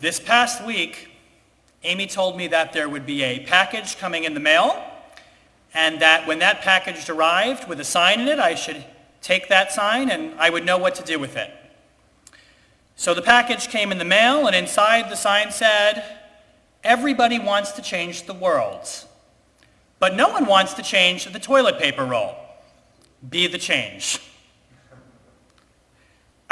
This past week, Amy told me that there would be a package coming in the mail, and that when that package arrived with a sign in it, I should take that sign and I would know what to do with it. So the package came in the mail, and inside the sign said, "Everybody wants to change the world, but no one wants to change the toilet paper roll. Be the change."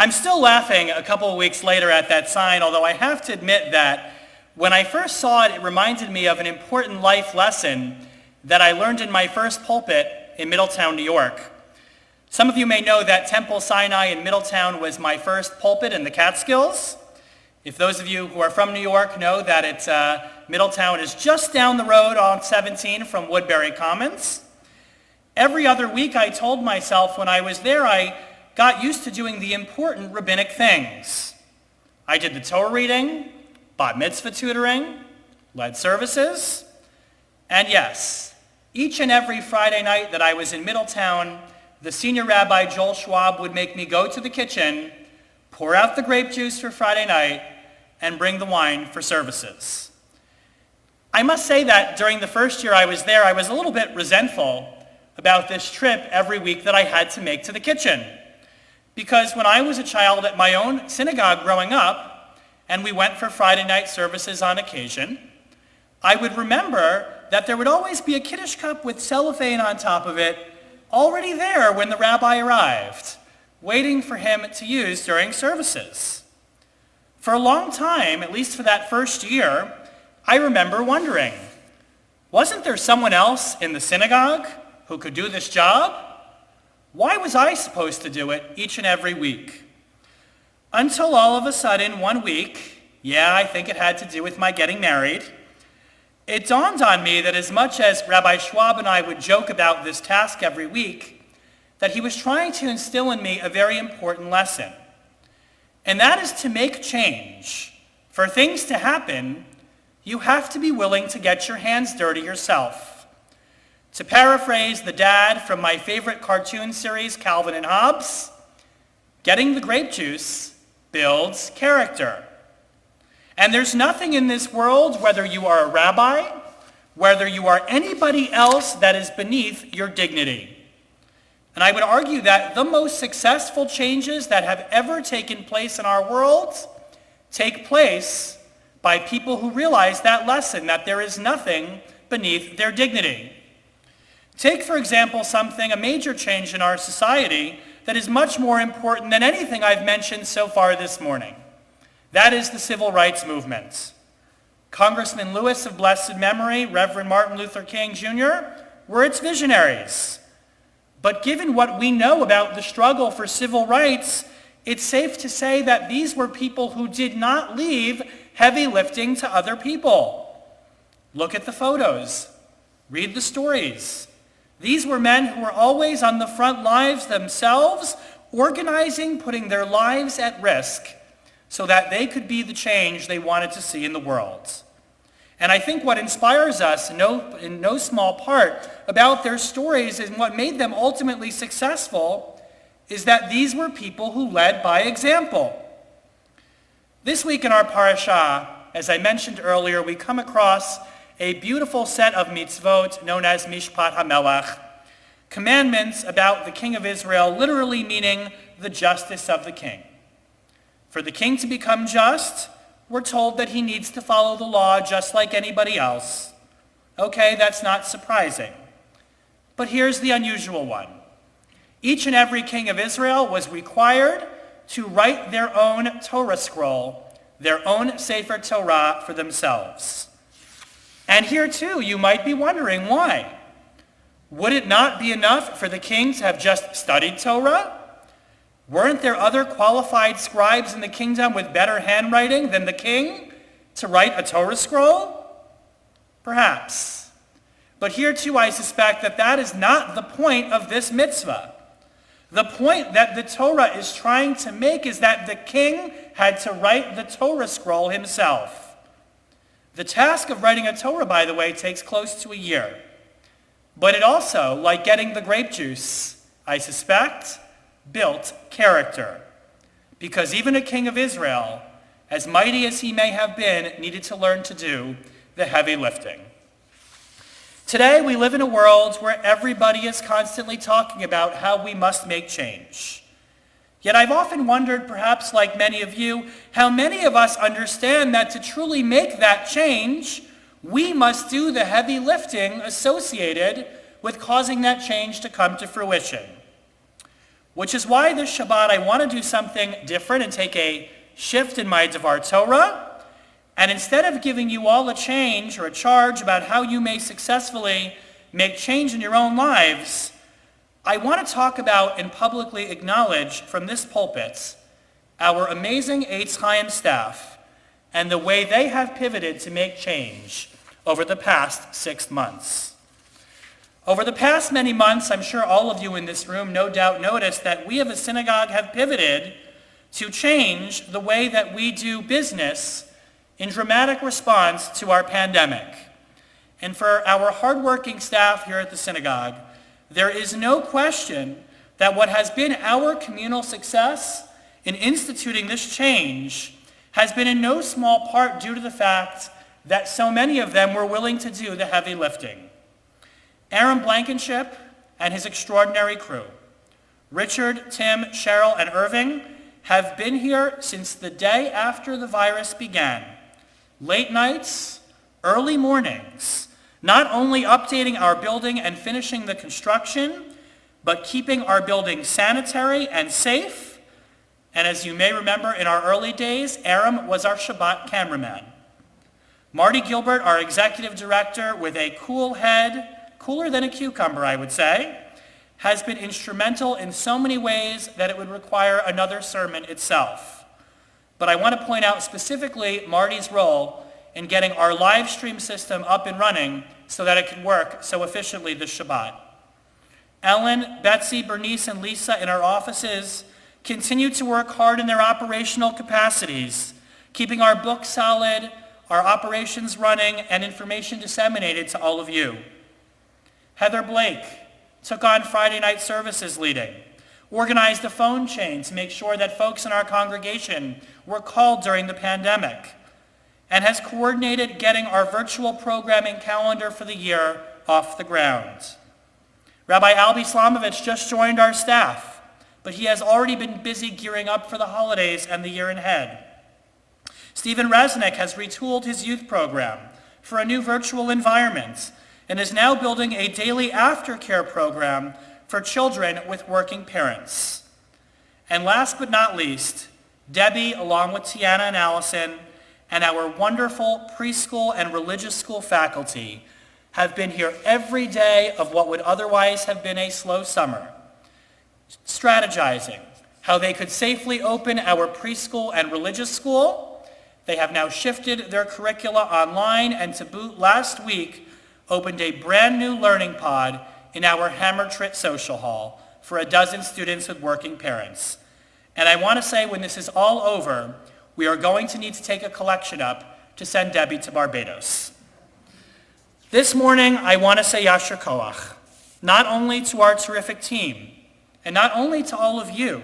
I'm still laughing a couple of weeks later at that sign, although I have to admit that when I first saw it, it reminded me of an important life lesson that I learned in my first pulpit in Middletown, New York. Some of you may know that Temple Sinai in Middletown was my first pulpit in the Catskills. If those of you who are from New York know that Middletown is just down the road on 17 from Woodbury Commons. Every other week I told myself when I was there I got used to doing the important rabbinic things. I did the Torah reading, bat mitzvah tutoring, led services, and yes, each and every Friday night that I was in Middletown, the senior rabbi Joel Schwab would make me go to the kitchen, pour out the grape juice for Friday night, and bring the wine for services. I must say that during the first year I was there, I was a little bit resentful about this trip every week that I had to make to the kitchen. Because when I was a child at my own synagogue growing up, and we went for Friday night services on occasion, I would remember that there would always be a Kiddush cup with cellophane on top of it, already there when the rabbi arrived, waiting for him to use during services. For a long time, at least for that first year, I remember wondering, wasn't there someone else in the synagogue who could do this job? Why was I supposed to do it each and every week? Until all of a sudden, one week, I think it had to do with my getting married, it dawned on me that as much as Rabbi Schwab and I would joke about this task every week, that he was trying to instill in me a very important lesson. And that is to make change. For things to happen, you have to be willing to get your hands dirty yourself. To paraphrase the dad from my favorite cartoon series, Calvin and Hobbes, getting the grape juice builds character. And there's nothing in this world, whether you are a rabbi, whether you are anybody else, that is beneath your dignity. And I would argue that the most successful changes that have ever taken place in our world take place by people who realize that lesson, that there is nothing beneath their dignity. Take, for example, a major change in our society that is much more important than anything I've mentioned so far this morning. That is the civil rights movement. Congressman Lewis of blessed memory, Reverend Martin Luther King Jr. were its visionaries. But given what we know about the struggle for civil rights, it's safe to say that these were people who did not leave heavy lifting to other people. Look at the photos. Read the stories. These were men who were always on the front lines themselves, organizing, putting their lives at risk so that they could be the change they wanted to see in the world. And I think what inspires us in no small part about their stories and what made them ultimately successful is that these were people who led by example. This week in our Parshat, as I mentioned earlier, we come across a beautiful set of mitzvot known as Mishpat HaMelech, commandments about the king of Israel, literally meaning the justice of the king. For the king to become just, we're told that he needs to follow the law just like anybody else. Okay, that's not surprising. But here's the unusual one. Each and every king of Israel was required to write their own Torah scroll, their own Sefer Torah for themselves. And here too, you might be wondering why. Would it not be enough for the king to have just studied Torah? Weren't there other qualified scribes in the kingdom with better handwriting than the king to write a Torah scroll? Perhaps. But here too, I suspect that is not the point of this mitzvah. The point that the Torah is trying to make is that the king had to write the Torah scroll himself. The task of writing a Torah, by the way, takes close to a year. But it also, like getting the grape juice, I suspect, built character. Because even a king of Israel as mighty as he may have been, needed to learn to do the heavy lifting. Today, we live in a world where everybody is constantly talking about how we must make change. Yet I've often wondered, perhaps like many of you, how many of us understand that to truly make that change, we must do the heavy lifting associated with causing that change to come to fruition. Which is why this Shabbat I want to do something different and take a shift in my Devar Torah. And instead of giving you all a change or a charge about how you may successfully make change in your own lives, I want to talk about and publicly acknowledge from this pulpit our amazing Eitz Chaim staff and the way they have pivoted to make change over the past 6 months. Over the past many months, I'm sure all of you in this room no doubt noticed that we as a synagogue have pivoted to change the way that we do business in dramatic response to our pandemic. And for our hardworking staff here at the synagogue, there is no question that what has been our communal success in instituting this change has been in no small part due to the fact that so many of them were willing to do the heavy lifting. Aaron Blankenship and his extraordinary crew, Richard, Tim, Cheryl, and Irving, have been here since the day after the virus began. Late nights, early mornings, not only updating our building and finishing the construction, but keeping our building sanitary and safe. And as you may remember, in our early days, Aram was our Shabbat cameraman. Marty Gilbert, our executive director, with a cool head, cooler than a cucumber, I would say, has been instrumental in so many ways that it would require another sermon itself. But I want to point out specifically Marty's role in getting our live stream system up and running so that it could work so efficiently this Shabbat. Ellen, Betsy, Bernice, and Lisa in our offices continue to work hard in their operational capacities, keeping our book solid, our operations running, and information disseminated to all of you. Heather Blake took on Friday night services leading, organized a phone chain to make sure that folks in our congregation were called during the pandemic, and has coordinated getting our virtual programming calendar for the year off the ground. Rabbi Albi Slamovich just joined our staff, but he has already been busy gearing up for the holidays and the year ahead. Stephen Resnick has retooled his youth program for a new virtual environment and is now building a daily aftercare program for children with working parents. And last but not least, Debbie, along with Tiana and Allison, and our wonderful preschool and religious school faculty have been here every day of what would otherwise have been a slow summer, strategizing how they could safely open our preschool and religious school. They have now shifted their curricula online, and to boot, last week opened a brand new learning pod in our Hammertrit Social Hall for a dozen students with working parents. And I want to say, when this is all over, we are going to need to take a collection up to send Debbie to Barbados. This morning, I want to say Yasher Koach, not only to our terrific team, and not only to all of you,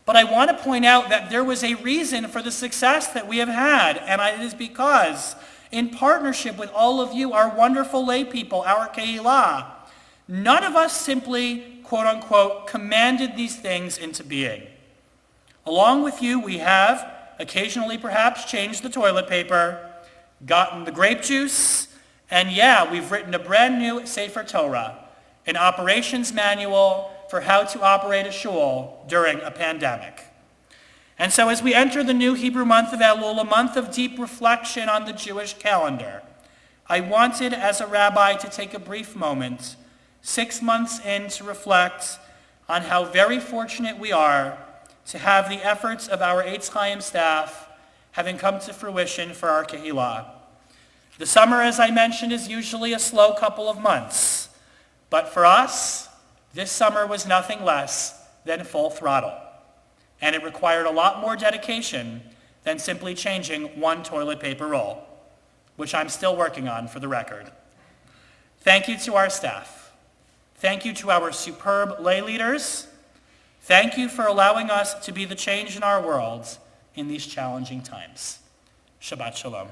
but I want to point out that there was a reason for the success that we have had, and it is because, in partnership with all of you, our wonderful lay people, our Keilah, none of us simply, quote-unquote, commanded these things into being. Along with you, we have occasionally perhaps changed the toilet paper, gotten the grape juice, and we've written a brand new Sefer Torah, an operations manual for how to operate a shul during a pandemic. And so as we enter the new Hebrew month of Elul, a month of deep reflection on the Jewish calendar, I wanted as a rabbi to take a brief moment, 6 months in, to reflect on how very fortunate we are to have the efforts of our Eitz Chaim staff having come to fruition for our Keilah. The summer, as I mentioned, is usually a slow couple of months, but for us, this summer was nothing less than full throttle, and it required a lot more dedication than simply changing one toilet paper roll, which I'm still working on, for the record. Thank you to our staff. Thank you to our superb lay leaders. Thank you for allowing us to be the change in our world in these challenging times. Shabbat Shalom.